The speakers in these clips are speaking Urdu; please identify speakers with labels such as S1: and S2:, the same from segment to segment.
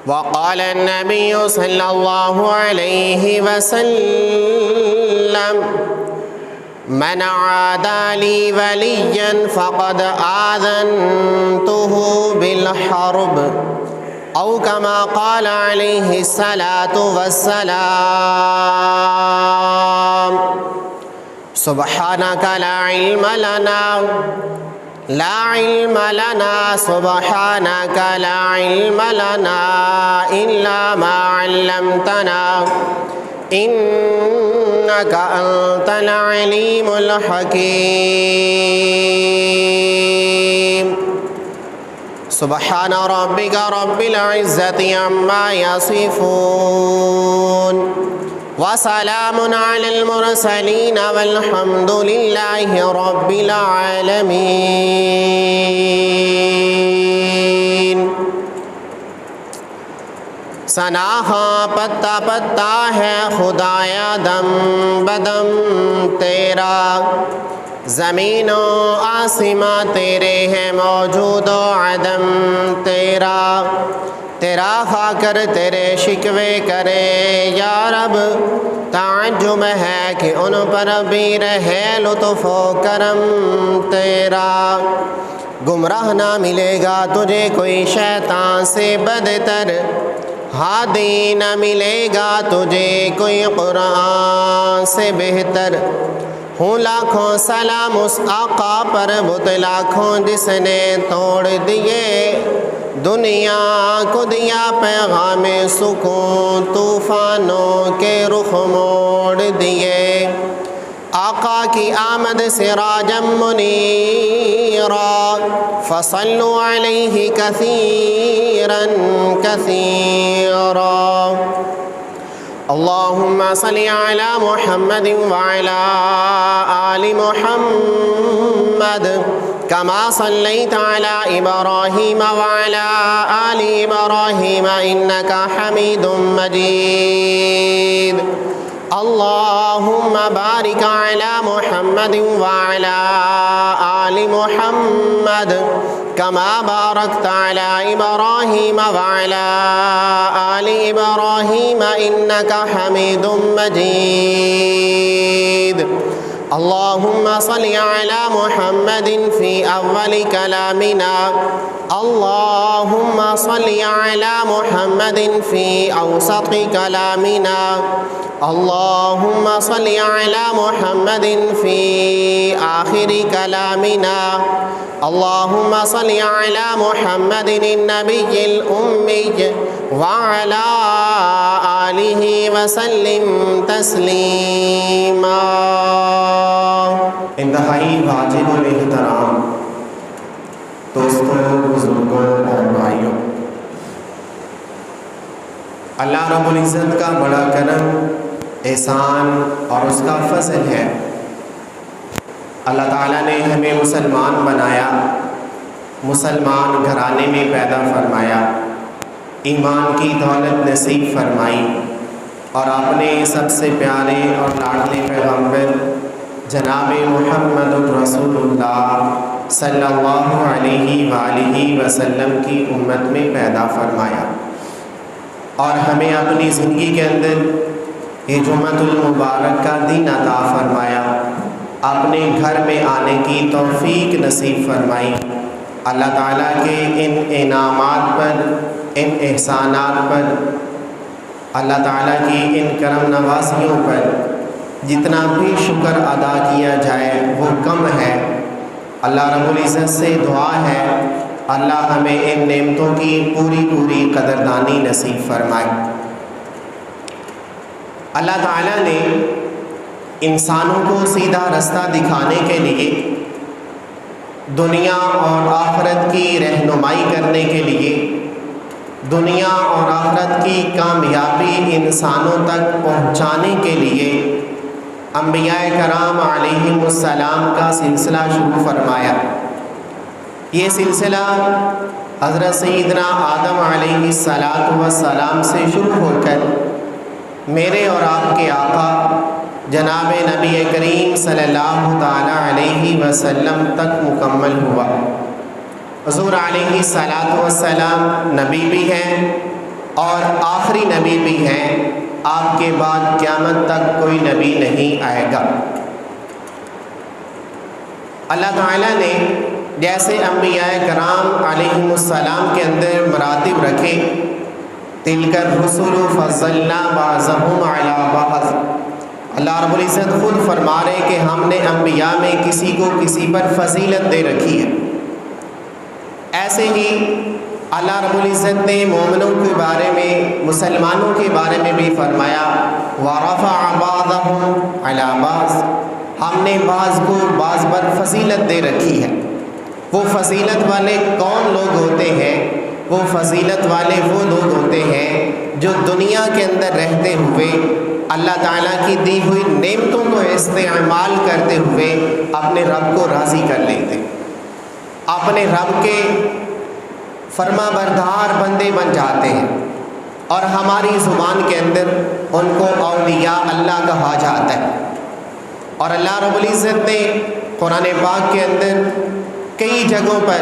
S1: وقال النبي صلى الله عليه وسلم من عادى لي وليا فقد آذنته بالحرب أو كما قال عليه الصلاة والسلام سبحانك لا علم لنا سبحانك لا علم لنا إلا ما علمتنا إنك أنت العليم الحكيم سبحان ربك رب العزة عما يصفون وسلام على المرسلين والحمد لله رب العالمين ثنا پتا پتا ہے خدایا دم بدم تیرا زمین و آسماں تیرے ہیں موجود و عدم تیرا تیرا خا کر تیرے شکوے کرے یا رب تعجب ہے کہ ان پر بھی رہے لطف و کرم تیرا گمراہ نہ ملے گا تجھے کوئی شیطان سے بدتر ہادی نہ ملے گا تجھے کوئی قرآن سے بہتر ہوں لاکھوں سلام اس آقا پر بت لاکھوں جس نے توڑ دیے دنیا کو دیا پیغام سکون طوفانوں کے رخ موڑ دیے آقا کی آمد سراجا منیرا فصلوا علیہ کثیرا کثیرا اللهم صل على محمد وعلى آل محمد كما صليت على إبراهيم وعلى آل إبراهيم إنك حميد مجيد اللهم بارك على محمد وعلى آل محمد كما باركت على إبراهيم وعلى آل إبراهيم إنك حميد مجيد اللهم صل على محمد في أول كلامنا اللهم صل على محمد في أوسط كلامنا اللهم صل على محمد في آخر كلامنا اللهم صل على محمد النبي الأمي وعلى آله وسلم تسلیما
S2: انتہائی واجب الاحترام دوستوں بزرگوں اور بھائیوں، اللہ رب العزت کا بڑا کرم احسان اور اس کا فضل ہے، اللہ تعالیٰ نے ہمیں مسلمان بنایا، مسلمان گھرانے میں پیدا فرمایا، ایمان کی دولت نصیب فرمائی اور اپنے سب سے پیارے اور لاڈلے پیغمبر جناب محمد رسول اللہ صلی اللہ علیہ وآلہ وسلم کی امت میں پیدا فرمایا اور ہمیں اپنی زندگی کے اندر یہ جمعۃ المبارک کا دن عطا فرمایا، اپنے گھر میں آنے کی توفیق نصیب فرمائی۔ اللہ تعالیٰ کے ان انعامات پر، ان احسانات پر، اللہ تعالیٰ کی ان کرم نوازیوں پر جتنا بھی شکر ادا کیا جائے وہ کم ہے۔ اللہ رب العزت سے دعا ہے اللہ ہمیں ان نعمتوں کی پوری قدردانی نصیب فرمائے۔ اللہ تعالیٰ نے انسانوں کو سیدھا رستہ دکھانے کے لیے، دنیا اور آخرت کی رہنمائی کرنے کے لیے، دنیا اور آخرت کی کامیابی انسانوں تک پہنچانے کے لیے انبیاء کرام علیہم السلام کا سلسلہ شروع فرمایا۔ یہ سلسلہ حضرت سیدنا آدم علیہ السلام سے شروع ہو کر میرے اور آپ کے آقا جناب نبی کریم صلی اللہ تعالی علیہ وسلم تک مکمل ہوا۔ حضور علیہ السلام نبی بھی ہیں، اور آخری نبی بھی ہیں، آپ کے بعد قیامت تک کوئی نبی نہیں آئے گا۔ اللہ تعالیٰ نے جیسے انبیاء کرام علیہم السلام کے اندر مراتب رکھے، تلک الرسل فضلنا بعضهم علی بعض، اللہ رب العزت خود فرما رہے کہ ہم نے انبیاء میں کسی کو کسی پر فضیلت دے رکھی ہے۔ ایسے ہی اللہ رب العزت نے مومنوں کے بارے میں، مسلمانوں کے بارے میں بھی فرمایا وَرَفَعَ بَعْضَهُمْ عَلَى بَعْضٍ، ہم نے بعض کو بعض پر فضیلت دے رکھی ہے۔ وہ فضیلت والے کون لوگ ہوتے ہیں؟ وہ فضیلت والے وہ لوگ ہوتے ہیں جو دنیا کے اندر رہتے ہوئے اللہ تعالیٰ کی دی ہوئی نعمتوں کو استعمال کرتے ہوئے اپنے رب کو راضی کر لیتے، اپنے رب کے فرما بردار بندے بن جاتے ہیں، اور ہماری زبان کے اندر ان کو اولیاء اللہ کہا جاتا ہے۔ اور اللہ رب العزت نے قرآن پاک کے اندر کئی جگہوں پر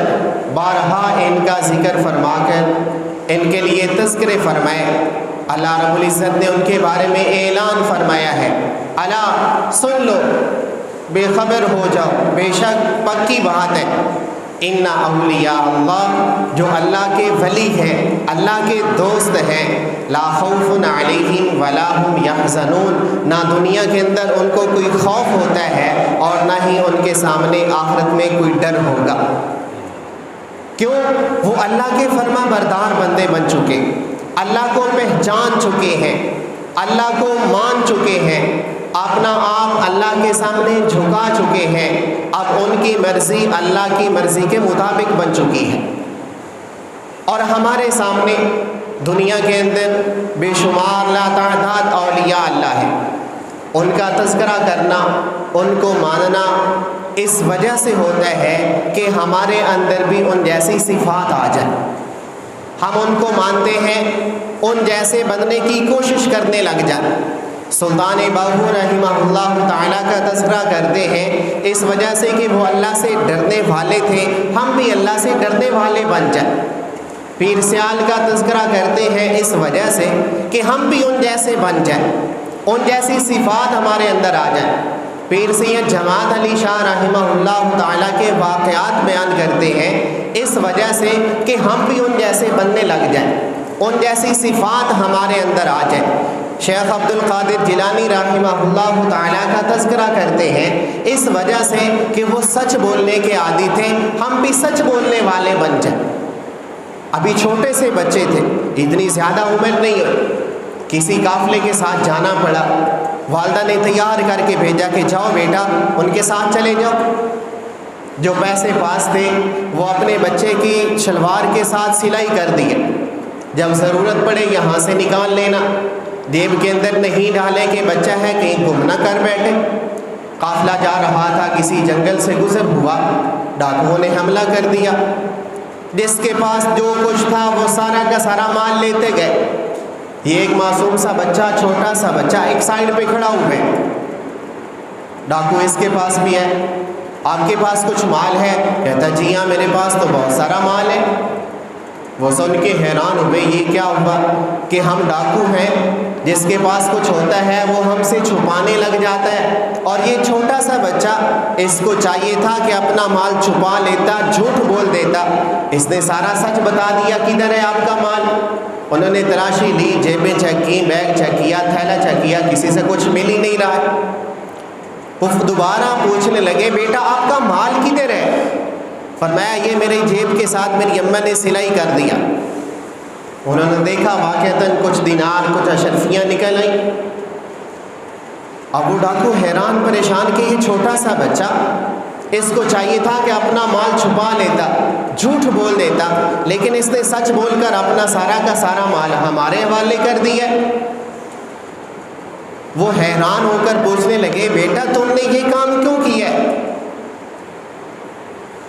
S2: بارہا ان کا ذکر فرما کر ان کے لیے تذکرے فرمائے۔ اللہ رب العزت نے ان کے بارے میں اعلان فرمایا ہے، الا سن لو، بے خبر ہو جاؤ، بے شک پکی بات ہے، ان اولیاء اللہ، جو اللہ کے ولی ہیں، اللہ کے دوست ہیں، لا خوف علیہم ولا هم یحزنون، نہ دنیا کے اندر ان کو کوئی خوف ہوتا ہے اور نہ ہی ان کے سامنے آخرت میں کوئی ڈر ہوگا۔ کیوں؟ وہ اللہ کے فرما بردار بندے بن چکے، اللہ کو پہچان چکے ہیں، اللہ کو مان چکے ہیں، اپنا آپ اللہ کے سامنے جھکا چکے ہیں، اب ان کی مرضی اللہ کی مرضی کے مطابق بن چکی ہے۔ اور ہمارے سامنے دنیا کے اندر بے شمار لاتعداد اولیاء اللہ ہیں، ان کا تذکرہ کرنا، ان کو ماننا اس وجہ سے ہوتا ہے کہ ہمارے اندر بھی ان جیسی صفات آ جائیں، ہم ان کو مانتے ہیں، ان جیسے بننے کی کوشش کرنے لگ جائیں۔ سلطان باہو رحمہ اللہ تعالیٰ کا تذکرہ کرتے ہیں اس وجہ سے کہ وہ اللہ سے ڈرنے والے تھے، ہم بھی اللہ سے ڈرنے والے بن جائیں۔ پیر سیال کا تذکرہ کرتے ہیں اس وجہ سے کہ ہم بھی ان جیسے بن جائیں، ان جیسی صفات ہمارے اندر آ جائیں۔ پیر سید جماعت علی شاہ رحمہ اللہ تعالیٰ کے واقعات بیان کرتے ہیں اس وجہ سے کہ ہم بھی ان جیسے بننے لگ جائیں، ان جیسی صفات ہمارے اندر آ جائیں۔ شیخ عبد القادر جیلانی رحمہ اللہ تعالیٰ کا تذکرہ کرتے ہیں اس وجہ سے کہ وہ سچ بولنے کے عادی تھے، ہم بھی سچ بولنے والے بن جائیں۔ ابھی چھوٹے سے بچے تھے، اتنی زیادہ عمر نہیں ہوئی، کسی قافلے کے ساتھ جانا پڑا، والدہ نے تیار کر کے بھیجا کہ جاؤ بیٹا ان کے ساتھ چلے جاؤ۔ جو پیسے پاس تھے وہ اپنے بچے کی شلوار کے ساتھ سلائی کر دیے، جب ضرورت پڑے یہاں سے نکال لینا، جیب کے اندر نہیں ڈالے کہ بچہ ہے کہیں گم نہ کر بیٹھے۔ قافلہ جا رہا تھا، کسی جنگل سے گزر ہوا، ڈاکوؤں نے حملہ کر دیا، جس کے پاس جو کچھ تھا وہ سارا کا سارا مال لیتے گئے۔ یہ ایک معصوم سا بچہ، چھوٹا سا بچہ ایک سائڈ پہ کھڑا ہوئے، ڈاکو اس کے پاس بھی ہے، آپ کے پاس کچھ مال ہے؟ کہتا جی ہاں میرے پاس تو بہت سارا مال ہے۔ وہ سن کے حیران ہوئے، یہ کیا ہوا کہ ہم ڈاکو ہیں، جس کے پاس کچھ ہوتا ہے وہ ہم سے چھپانے لگ جاتا ہے، اور یہ چھوٹا سا بچہ، اس کو چاہیے تھا کہ اپنا مال چھپا لیتا، جھوٹ بول دیتا، اس نے سارا سچ بتا دیا کدھر ہے آپ کا مال۔ انہوں نے تلاشی لی، جیبیں چیک کی، بیگ چیک کیا، تھیلا چیک کیا، کسی سے کچھ مل ہی نہیں رہا۔ وہ دوبارہ پوچھنے لگے بیٹا آپ کا مال کدھر ہے؟ فرمایا یہ میری جیب کے ساتھ میری اماں نے سلائی کر دیا۔ انہوں نے دیکھا واقعتاً کچھ دینار، کچھ اشرفیاں نکل آئیں۔ اب وہ ڈاکو حیران پریشان کہ یہ چھوٹا سا بچہ، اس کو چاہیے تھا کہ اپنا مال چھپا لیتا، جھوٹ بول دیتا، لیکن اس نے سچ بول کر اپنا سارا کا سارا مال ہمارے حوالے کر دیا۔ وہ حیران ہو کر پوچھنے لگے بیٹا تم نے یہ کام کیوں کیا ہے؟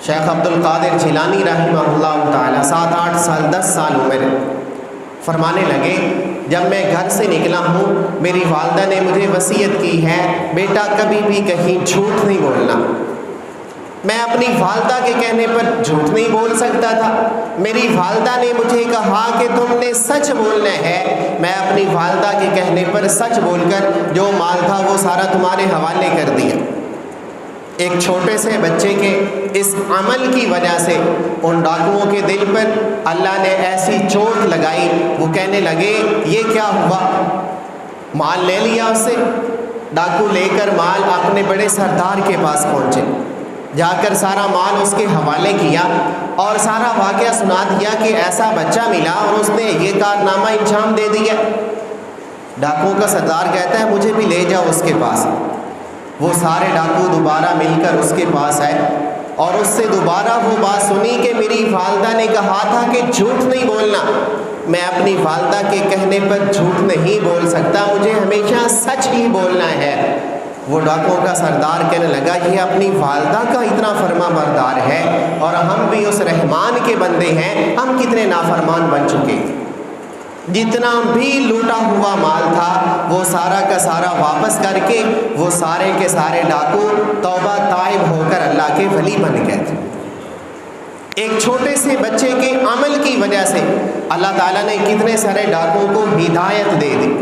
S2: شیخ عبد القادر جیلانی رحمہ اللہ تعالیٰ 7 8 سال 10 سال عمر، فرمانے لگے جب میں گھر سے نکلا ہوں میری والدہ نے مجھے وصیت کی ہے بیٹا کبھی بھی کہیں جھوٹ نہیں بولنا،
S1: میں اپنی والدہ کے کہنے پر جھوٹ نہیں بول سکتا تھا. میری والدہ نے مجھے کہا کہ تم نے سچ بولنا ہے. میں اپنی والدہ کے کہنے پر سچ بول کر جو مال تھا وہ سارا تمہارے حوالے کر دیا. ایک چھوٹے سے بچے کے اس عمل کی وجہ سے ان ڈاکوؤں کے دل پر اللہ نے ایسی چوٹ لگائی. وہ کہنے لگے یہ کیا ہوا؟ مال لے لیا اس سے. ڈاکو لے کر مال اپنے بڑے سردار کے پاس پہنچے. جا کر سارا مال اس کے حوالے کیا اور سارا واقعہ سنا دیا کہ ایسا بچہ ملا اور اس نے یہ کارنامہ انجام دے دیا. ڈاکوؤں کا سردار کہتا ہے مجھے بھی لے جاؤ اس کے پاس. وہ سارے ڈاکو دوبارہ مل کر اس کے پاس آئے اور اس سے دوبارہ وہ بات سنی کہ میری والدہ نے کہا تھا کہ جھوٹ نہیں بولنا. میں اپنی والدہ کے کہنے پر جھوٹ نہیں بول سکتا, مجھے ہمیشہ سچ ہی بولنا ہے. وہ ڈاکوؤں کا سردار کہنے لگا یہ اپنی والدہ کا اتنا فرما بردار ہے اور ہم بھی اس رحمان کے بندے ہیں, ہم کتنے نافرمان بن چکے. جتنا بھی لوٹا ہوا مال تھا وہ سارا کا سارا واپس کر کے وہ سارے کے سارے ڈاکو توبہ تائب ہو کر اللہ کے ولی بن گئے تھے. ایک چھوٹے سے بچے کے عمل کی وجہ سے اللہ تعالیٰ نے کتنے سارے ڈاکوؤں کو ہدایت دے دی.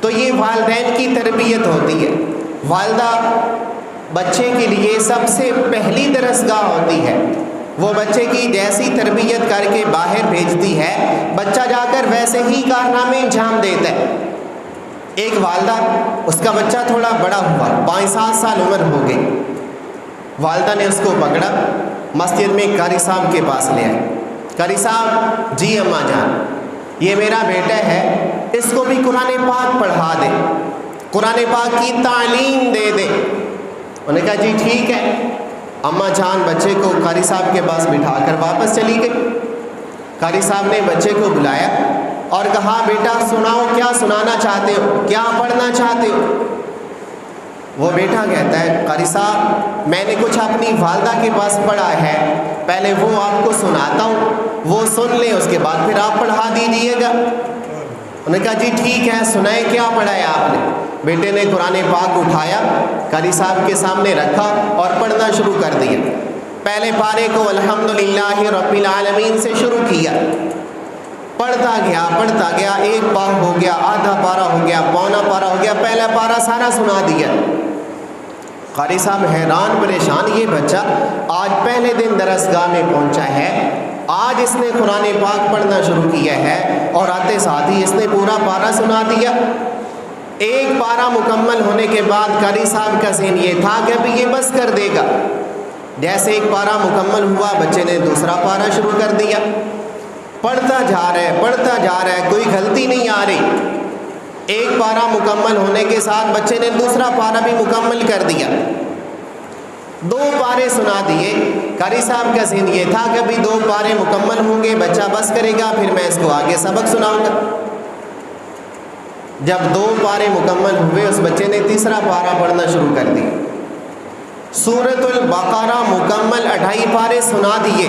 S1: تو یہ والدین کی تربیت ہوتی ہے. والدہ بچے کے لیے سب سے پہلی درسگاہ ہوتی ہے. وہ بچے کی جیسی تربیت کر کے باہر بھیجتی ہے بچہ جا کر ویسے ہی کارنامے انجام دیتا ہے. ایک والدہ, اس کا بچہ تھوڑا بڑا ہوا, 5-7 سال عمر ہو گئی. والدہ نے اس کو پکڑا, مسجد میں قاری صاحب کے پاس لے آئے. قاری صاحب جی اماں جان یہ میرا بیٹا ہے, اس کو بھی قرآن پاک پڑھا دے, قرآن پاک کی تعلیم دے دے. انہوں نے کہا جی ٹھیک ہے. اماں جان بچے کو قاری صاحب کے پاس بٹھا کر واپس چلی گئی. قاری صاحب نے بچے کو بلایا اور کہا بیٹا سناؤ, کیا سنانا چاہتے ہو, کیا پڑھنا چاہتے ہو؟ وہ بیٹا کہتا ہے قاری صاحب میں نے کچھ اپنی والدہ کے پاس پڑھا ہے, پہلے وہ آپ کو سناتا ہوں, وہ سن لیں اس کے بعد پھر آپ پڑھا دیجیے گا. انہوں نے کہا جی ٹھیک ہے سنائیں کیا پڑھا ہے آپ نے. بیٹے نے قرآن پاک اٹھایا, قاری صاحب کے سامنے رکھا اور پڑھنا شروع کر دیا. پہلے پارے کو الحمدللہ رب العالمین سے شروع کیا. پڑھتا گیا, ایک پارہ ہو گیا, آدھا پارہ ہو گیا, پونا پارہ ہو گیا, پہلا پارہ سارا سنا دیا. قاری صاحب حیران پریشان, یہ بچہ آج پہلے دن درسگاہ میں پہنچا ہے, آج اس نے قرآن پاک پڑھنا شروع کیا ہے اور آتے ساتھ ہی اس نے پورا پارہ سنا دیا. ایک پارہ مکمل ہونے کے بعد قاری صاحب کا ذہن یہ تھا کہ ابھی یہ بس کر دے گا. جیسے ایک پارہ مکمل ہوا بچے نے دوسرا پارہ شروع کر دیا. پڑھتا جا رہا ہے, کوئی غلطی نہیں آ رہی. ایک پارہ مکمل ہونے کے ساتھ بچے نے دوسرا پارہ بھی مکمل کر دیا. 2 پارے سنا دیے. قاری صاحب کا ذہن یہ تھا کہ ابھی 2 پارے مکمل ہوں گے, بچہ بس کرے گا, پھر میں اس کو آگے سبق سناؤں گا. جب 2 پارے مکمل ہوئے اس بچے نے تیسرا پارہ پڑھنا شروع کر دیا. سورۃ البقرہ مکمل 2.5 پارے سنا دیے.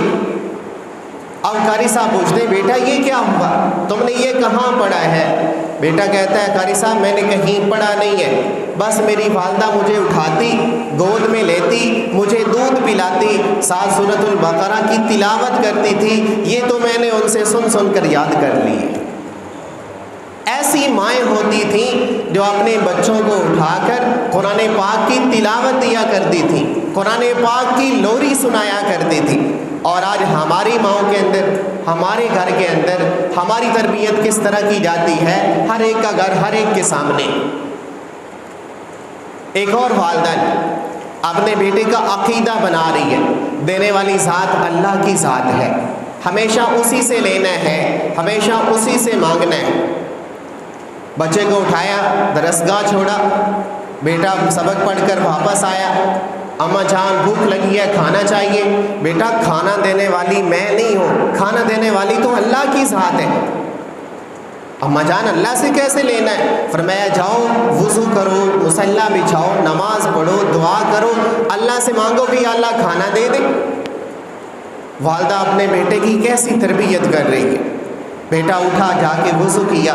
S1: اب قاری صاحب پوچھتے بیٹا یہ کیا ہوا, تم نے یہ کہاں پڑھا ہے؟ بیٹا کہتا ہے قاری صاحب میں نے کہیں پڑھا نہیں ہے, بس میری والدہ مجھے اٹھاتی, گود میں لیتی, مجھے دودھ پلاتی, ساتھ سورۃ البقرہ کی تلاوت کرتی تھی, یہ تو میں نے ان سے سن کر یاد کر لی. ایسی مائیں ہوتی تھیں جو اپنے بچوں کو اٹھا کر قرآن پاک کی تلاوت دیا کرتی تھیں, قرآن پاک کی لوری سنایا کرتی تھی. اور آج ہماری ماؤں کے اندر, ہمارے گھر کے اندر ہماری تربیت کس طرح کی جاتی ہے؟ ہر ایک کا گھر ہر ایک کے سامنے. ایک اور والدہ اپنے بیٹے کا عقیدہ بنا رہی ہے, دینے والی ذات اللہ کی ذات ہے, ہمیشہ اسی سے لینا ہے, ہمیشہ اسی سے مانگنا ہے. بچے کو اٹھایا, درسگاہ چھوڑا, بیٹا سبق پڑھ کر واپس آیا. اماں جان بھوک لگی ہے, کھانا چاہیے. بیٹا کھانا دینے والی میں نہیں ہوں, کھانا دینے والی تو اللہ کی ذات ہے. اماں جان اللہ سے کیسے لینا ہے؟ فرمایا جاؤ وضو کرو, مصلی بچھاؤ, نماز پڑھو, دعا کرو, اللہ سے مانگو کہ اللہ کھانا دے دے. والدہ اپنے بیٹے کی کیسی تربیت کر رہی ہے. بیٹا اٹھا, جا کے وضو کیا,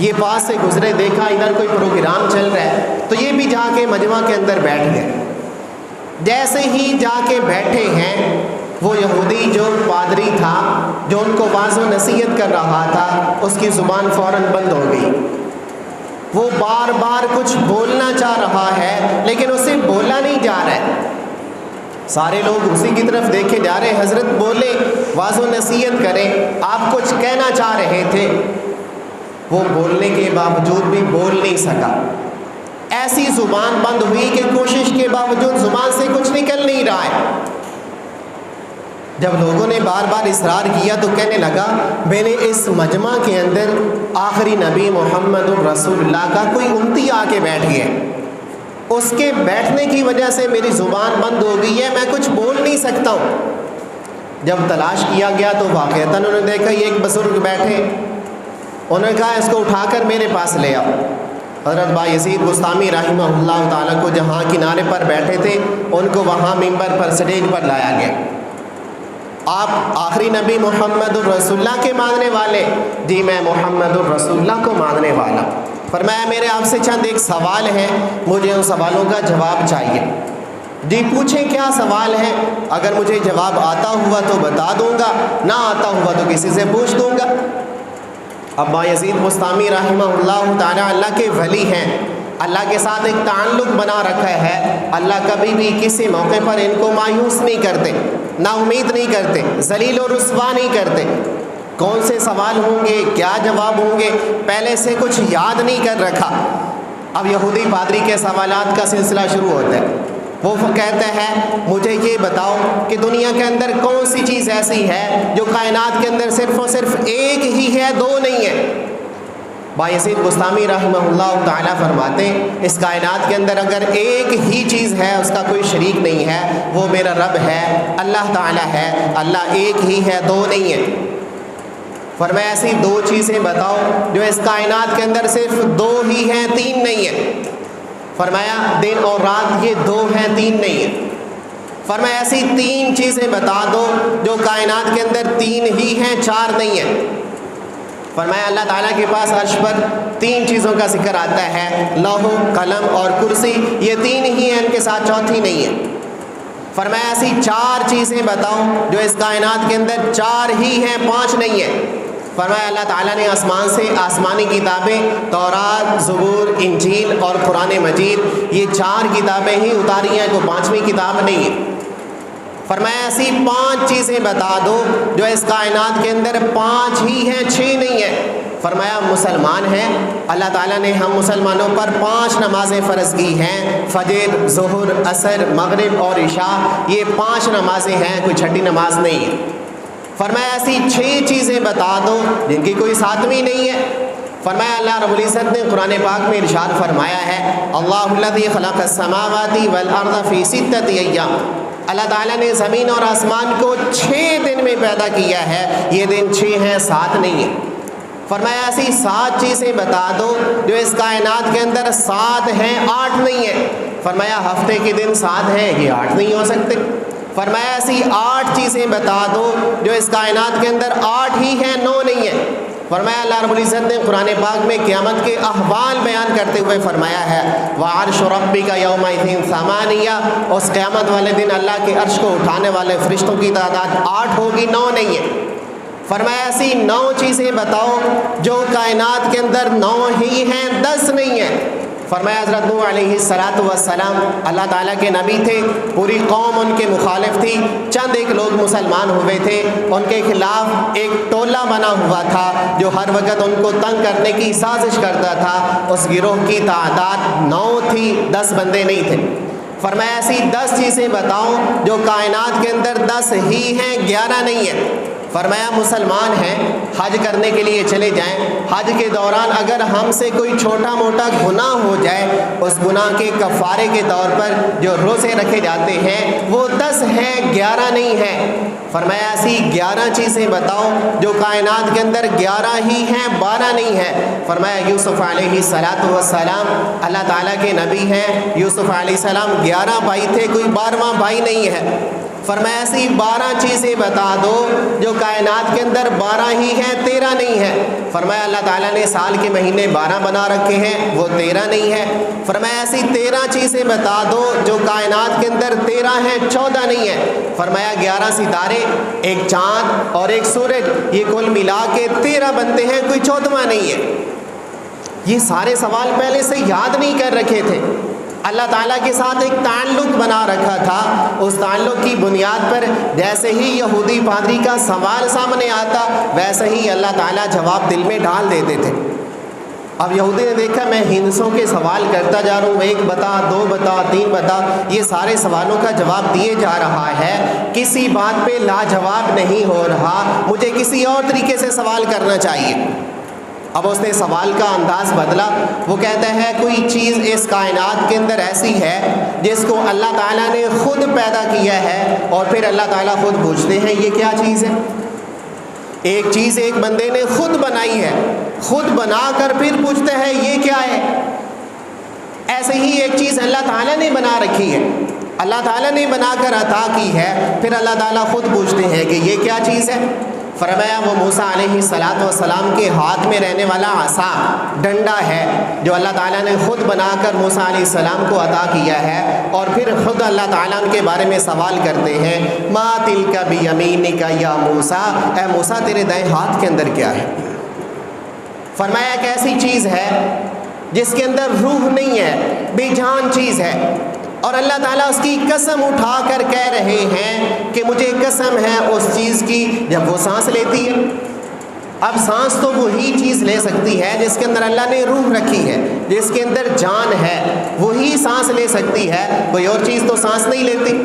S1: یہ پاس سے گزرے، دیکھا ادھر کوئی پروگرام چل رہا ہے تو یہ بھی جا کے مجمع کے اندر بیٹھ گئے۔ جیسے ہی جا کے بیٹھے ہیں، وہ یہودی جو پادری تھا جو ان کو واعظ و نصیحت کر رہا تھا، اس کی زبان فوراً بند ہو گئی۔ وہ بار بار کچھ بولنا چاہ رہا ہے لیکن اسے بولا نہیں جا رہا ہے۔ سارے لوگ اسی کی طرف دیکھے جا رہے ہیں، حضرت بولے، واعظ و نصیحت کریں، آپ کچھ کہنا چاہ رہے تھے۔ وہ بولنے کے باوجود بھی بول نہیں سکا، ایسی زبان بند ہوئی کہ کوشش کے باوجود زبان سے کچھ نکل نہیں رہا ہے۔ جب لوگوں نے بار بار اصرار کیا تو کہنے لگا، میں نے اس مجمع کے اندر آخری نبی محمد رسول اللہ کا کوئی امتی آ کے بیٹھ گیا، اس کے بیٹھنے کی وجہ سے میری زبان بند ہو گئی ہے، میں کچھ بول نہیں سکتا ہوں۔ جب تلاش کیا گیا تو واقعتاً انہوں نے دیکھا یہ ایک بزرگ بیٹھے، انہوں نے کہا اس کو اٹھا کر میرے پاس لے آؤ۔ حضرت بایزید بستامی رحمہ اللہ تعالیٰ کو جہاں کنارے پر بیٹھے تھے، ان کو وہاں ممبر پر سٹیج پر لایا گیا۔ آپ آخری نبی محمد الرسول اللہ کے ماننے والے؟ جی میں محمد الرسول اللہ کو ماننے والا۔ فرمایا میرے آپ سے چند ایک سوال ہیں، مجھے ان سوالوں کا جواب چاہیے۔ جی پوچھیں کیا سوال ہے؟ اگر مجھے جواب آتا ہوا تو بتا دوں گا، نہ آتا ہوا تو کسی سے پوچھ دوں گا۔ اب بایزید بستامی رحمہ اللہ تعالیٰ اللہ کے ولی ہیں، اللہ کے ساتھ ایک تعلق بنا رکھا ہے، اللہ کبھی بھی کسی موقع پر ان کو مایوس نہیں کرتے، نا امید نہیں کرتے، ذلیل و رسوا نہیں کرتے۔ کون سے سوال ہوں گے، کیا جواب ہوں گے، پہلے سے کچھ یاد نہیں کر رکھا۔ اب یہودی پادری کے سوالات کا سلسلہ شروع ہوتا ہے۔ وہ کہتے ہیں مجھے یہ بتاؤ کہ دنیا کے اندر کون سی چیز ایسی ہے جو کائنات کے اندر صرف اور صرف ایک ہی ہے، دو نہیں ہے۔ بایزید بستامی رحمہ اللہ تعالیٰ فرماتے ہیں اس کائنات کے اندر اگر ایک ہی چیز ہے، اس کا کوئی شریک نہیں ہے، وہ میرا رب ہے، اللہ تعالیٰ ہے، اللہ ایک ہی ہے، دو نہیں ہے۔ فرمایا ایسی دو چیزیں بتاؤ جو اس کائنات کے اندر صرف دو ہی ہیں، تین نہیں ہے۔ فرمایا دن اور رات یہ دو ہیں، تین نہیں ہے۔ فرمایا ایسی تین چیزیں بتا دو جو کائنات کے اندر تین ہی ہیں، چار نہیں ہیں۔ فرمایا اللہ تعالیٰ کے پاس عرش پر تین چیزوں کا ذکر آتا ہے، لوح، قلم اور کرسی، یہ تین ہی ہیں، ان کے ساتھ چوتھی نہیں ہے۔ فرمایا ایسی چار چیزیں بتاؤ جو اس کائنات کے اندر چار ہی ہیں، پانچ نہیں ہیں۔ فرمایا اللہ تعالیٰ نے آسمان سے آسمانی کتابیں تورات، زبور، انجیل اور قرآن مجید، یہ چار کتابیں ہی اتاری ہیں، کوئی پانچویں کتاب نہیں ہے۔ فرمایا ایسی پانچ چیزیں بتا دو جو اس کائنات کے اندر پانچ ہی ہیں، چھ نہیں ہیں۔ فرمایا مسلمان ہیں، اللہ تعالیٰ نے ہم مسلمانوں پر 5 نمازیں فرض کی ہیں، فجر، ظہر، عصر، مغرب اور عشاء، یہ 5 نمازیں ہیں، کوئی چھٹی نماز نہیں ہے۔ فرمایا ایسی 6 چیزیں بتا دو جن کی کوئی 7ویں نہیں ہے۔ فرمایا اللہ رب العزت نے قرآن پاک میں ارشاد فرمایا ہے، اللہ الذی خلق السماوات والارض فی 6 ایام، اللہ تعالیٰ نے زمین اور آسمان کو 6 دن میں پیدا کیا ہے، یہ دن 6 ہیں، 7 نہیں ہیں۔ فرمایا ایسی 7 چیزیں بتا دو جو اس کائنات کے اندر 7 ہیں، 8 نہیں ہیں۔ فرمایا ہفتے کے دن 7 ہیں، یہ 8 نہیں ہو سکتے۔ فرمایا ایسی 8 چیزیں بتا دو جو اس کائنات کے اندر 8 ہی ہیں، 9 نہیں ہیں۔ فرمایا اللہ رب العزت نے قرآن پاک میں قیامت کے احوال بیان کرتے ہوئے فرمایا ہے، وَعَرْشُ رَبِّكَ يَوْمَئِذٍ ثَمَانِيَةٌ، اس قیامت والے دن اللہ کے عرش کو اٹھانے والے فرشتوں کی تعداد 8 ہوگی، 9 نہیں ہے۔ فرمایا ایسی 9 چیزیں بتاؤ جو کائنات کے اندر 9 ہی ہیں، 10 نہیں ہیں۔ فرمایا حضرت نوح علیہ السلام اللہ تعالیٰ کے نبی تھے، پوری قوم ان کے مخالف تھی، چند ایک لوگ مسلمان ہوئے تھے، ان کے خلاف ایک ٹولہ بنا ہوا تھا جو ہر وقت ان کو تنگ کرنے کی سازش کرتا تھا، اس گروہ کی تعداد 9 تھی، 10 بندے نہیں تھے۔ فرمایا ایسی 10 چیزیں بتاؤ جو کائنات کے اندر 10 ہی ہیں، 11 نہیں ہیں۔ فرمایا مسلمان ہیں، حج کرنے کے لیے چلے جائیں، حج کے دوران اگر ہم سے کوئی چھوٹا موٹا گناہ ہو جائے، اس گناہ کے کفارے کے طور پر جو روزے رکھے جاتے ہیں وہ 10 ہیں، 11 نہیں ہیں۔ فرمایا ایسی 11 چیزیں بتاؤ جو کائنات کے اندر 11 ہی ہیں، 12 نہیں ہیں۔ فرمایا یوسف علیہ السلام اللہ تعالیٰ کے نبی ہیں، یوسف علیہ السلام 11 بھائی تھے، کوئی 12واں بھائی نہیں ہے۔ فرمایا ایسی 12 چیزیں بتا دو جو کائنات کے اندر 12 ہی ہیں، 13 نہیں ہے۔ فرمایا اللہ تعالیٰ نے سال کے مہینے 12 بنا رکھے ہیں، وہ 13 نہیں ہے۔ فرمایا ایسی 13 چیزیں بتا دو جو کائنات کے اندر 13 ہیں، 14 نہیں ہے۔ فرمایا 11 ستارے، ایک چاند اور ایک سورج، یہ کل ملا کے 13 بنتے ہیں، کوئی 14واں نہیں ہے۔ یہ سارے سوال پہلے سے یاد نہیں کر رکھے تھے، اللہ تعالیٰ کے ساتھ ایک تعلق بنا رکھا تھا۔ اس تعلق کی بنیاد پر جیسے ہی یہودی پادری کا سوال سامنے آتا ویسے ہی اللہ تعالیٰ جواب دل میں ڈال دیتے تھے۔ اب یہودی نے دیکھا میں ہندسوں کے سوال کرتا جا رہا ہوں، 1 بتا 2 بتا 3 بتا، یہ سارے سوالوں کا جواب دیے جا رہا ہے، کسی بات پہ لاجواب نہیں ہو رہا، مجھے کسی اور طریقے سے سوال کرنا چاہیے۔ اب اس نے سوال کا انداز بدلا، وہ کہتا ہے کوئی چیز اس کائنات کے اندر ایسی ہے جس کو اللہ تعالیٰ نے خود پیدا کیا ہے اور پھر اللہ تعالیٰ خود پوچھتے ہیں یہ کیا چیز ہے؟ ایک چیز ایک بندے نے خود بنائی ہے، خود بنا کر پھر پوچھتے ہیں یہ کیا ہے۔ ایسے ہی ایک چیز اللہ تعالیٰ نے بنا رکھی ہے، اللہ تعالیٰ نے بنا کر عطا کی ہے، پھر اللہ تعالیٰ خود پوچھتے ہیں کہ یہ کیا چیز ہے۔ فرمایا وہ موسیٰ علیہ السلام کے ہاتھ میں رہنے والا عصا، ڈنڈا ہے جو اللہ تعالیٰ نے خود بنا کر موسیٰ علیہ السلام کو عطا کیا ہے، اور پھر خود اللہ تعالیٰ ان کے بارے میں سوال کرتے ہیں ما تلک بیمینک یا موسیٰ، اے موسیٰ تیرے دائیں ہاتھ کے اندر کیا ہے؟ فرمایا ایک ایسی چیز ہے جس کے اندر روح نہیں ہے، بے جان چیز ہے، اور اللہ تعالیٰ اس کی قسم اٹھا کر کہہ رہے ہیں کہ مجھے قسم ہے اس چیز کی جب وہ سانس لیتی ہے۔ اب سانس تو وہی چیز لے سکتی ہے جس کے اندر اللہ نے روح رکھی ہے، جس کے اندر جان ہے، وہی سانس لے سکتی ہے، کوئی اور چیز تو سانس نہیں لیتی۔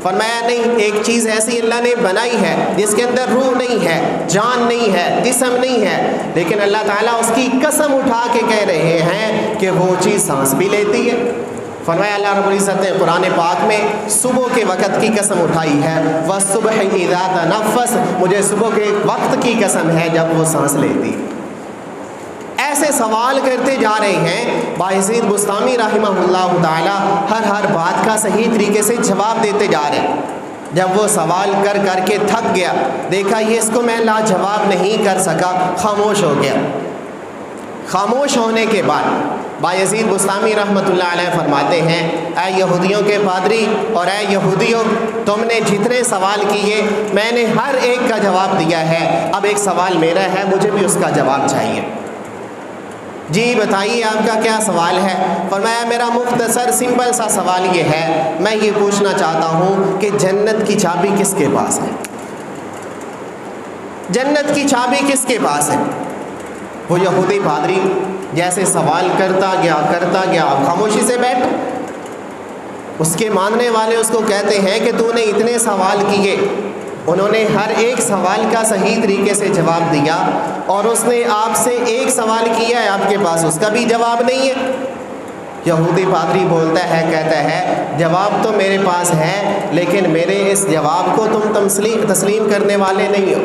S1: فرمایا نہیں، ایک چیز ایسی اللہ نے بنائی ہے جس کے اندر روح نہیں ہے، جان نہیں ہے، جسم نہیں ہے، لیکن اللہ تعالیٰ اس کی قسم اٹھا کے کہہ رہے ہیں کہ وہ چیز سانس بھی لیتی ہے۔ فرمایا اللہ رب العزت نے قرآن پاک میں صبح کے وقت کی قسم اٹھائی ہے، وَالصُّبْحِ إِذَا تَنَفَّسَ، مجھے صبح کے وقت کی قسم ہے جب وہ سانس لیتی۔ ایسے سوال کرتے جا رہے ہیں، بایزید بسطامی رحمہ اللہ تعالی ہر بات کا صحیح طریقے سے جواب دیتے جا رہے ہیں۔ جب وہ سوال کر کر کے تھک گیا، دیکھا یہ اس کو میں لاجواب نہیں کر سکا، خاموش ہو گیا۔ خاموش ہونے کے بعد بایزید بسطامی رحمۃ اللہ علیہ فرماتے ہیں اے یہودیوں کے پادری اور اے یہودیوں، تم نے جتنے سوال کیے میں نے ہر ایک کا جواب دیا ہے، اب ایک سوال میرا ہے، مجھے بھی اس کا جواب چاہیے۔ جی بتائیے آپ کا کیا سوال ہے؟ فرمایا میرا مختصر سمپل سا سوال یہ ہے، میں یہ پوچھنا چاہتا ہوں کہ جنت کی چابی کس کے پاس ہے؟ جنت کی چابی کس کے پاس ہے؟ وہ یہودی پادری جیسے سوال کرتا گیا خاموشی سے بیٹھ۔ اس کے ماننے والے اس کو کہتے ہیں کہ تو نے اتنے سوال کیے، انہوں نے ہر ایک سوال کا صحیح طریقے سے جواب دیا، اور اس نے آپ سے ایک سوال کیا ہے، آپ کے پاس اس کا بھی جواب نہیں ہے۔ یہودی پادری بولتا ہے، کہتا ہے جواب تو میرے پاس ہے، لیکن میرے اس جواب کو تم تسلیم کرنے والے نہیں ہو،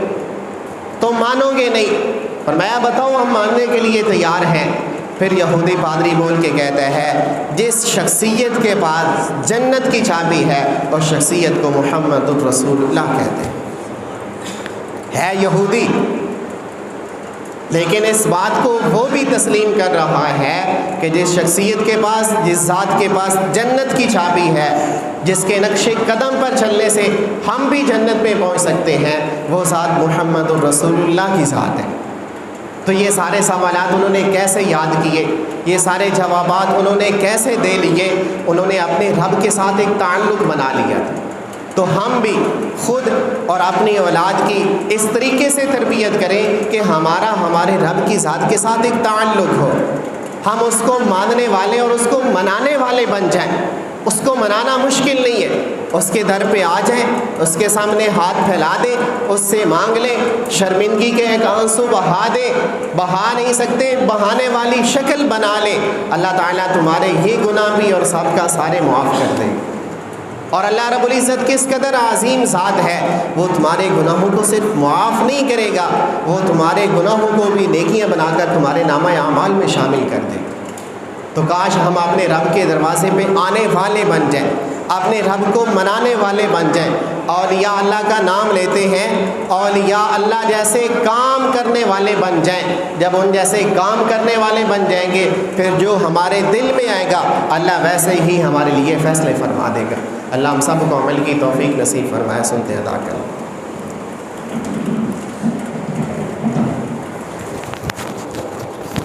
S1: تم مانو گے نہیں۔ فرمایا بتاؤ، ہم ماننے کے لیے تیار ہیں۔ پھر یہودی پادری بول کے کہتا ہے جس شخصیت کے پاس جنت کی چابی ہے اس شخصیت کو محمد رسول اللہ کہتے ہیں۔ ہے یہودی، لیکن اس بات کو وہ بھی تسلیم کر رہا ہے کہ جس شخصیت کے پاس، جس ذات کے پاس جنت کی چابی ہے، جس کے نقش قدم پر چلنے سے ہم بھی جنت میں پہنچ سکتے ہیں، وہ ذات محمد رسول اللہ کی ذات ہے۔ تو یہ سارے سوالات انہوں نے کیسے یاد کیے، یہ سارے جوابات انہوں نے کیسے دے لیے؟ انہوں نے اپنے رب کے ساتھ ایک تعلق بنا لیا تھا۔ تو ہم بھی خود اور اپنی اولاد کی اس طریقے سے تربیت کریں کہ ہمارے رب کی ذات کے ساتھ ایک تعلق ہو، ہم اس کو ماننے والے اور اس کو منانے والے بن جائیں۔ اس کو منانا مشکل نہیں ہے، اس کے در پہ آ جائیں، اس کے سامنے ہاتھ پھیلا دیں، اس سے مانگ لیں، شرمندگی کے ایک آنسو بہا دیں، بہا نہیں سکتے بہانے والی شکل بنا لیں، اللہ تعالیٰ تمہارے یہ گناہ بھی اور سب کا سارے معاف کر دیں۔ اور اللہ رب العزت کس قدر عظیم ذات ہے، وہ تمہارے گناہوں کو صرف معاف نہیں کرے گا، وہ تمہارے گناہوں کو بھی نیکیاں بنا کر تمہارے نامہ اعمال میں شامل کر دے۔ تو کاش ہم اپنے رب کے دروازے پہ آنے والے بن جائیں، اپنے رب کو منانے والے بن جائیں، اولیاء اللہ کا نام لیتے ہیں، اولیاء اللہ جیسے کام کرنے والے بن جائیں۔ جب ان جیسے کام کرنے والے بن جائیں گے پھر جو ہمارے دل میں آئے گا اللہ ویسے ہی ہمارے لیے فیصلے فرما دے گا۔ اللہ ہم سب کو عمل کی توفیق نصیب فرمائے۔ سنتے ادا کریں۔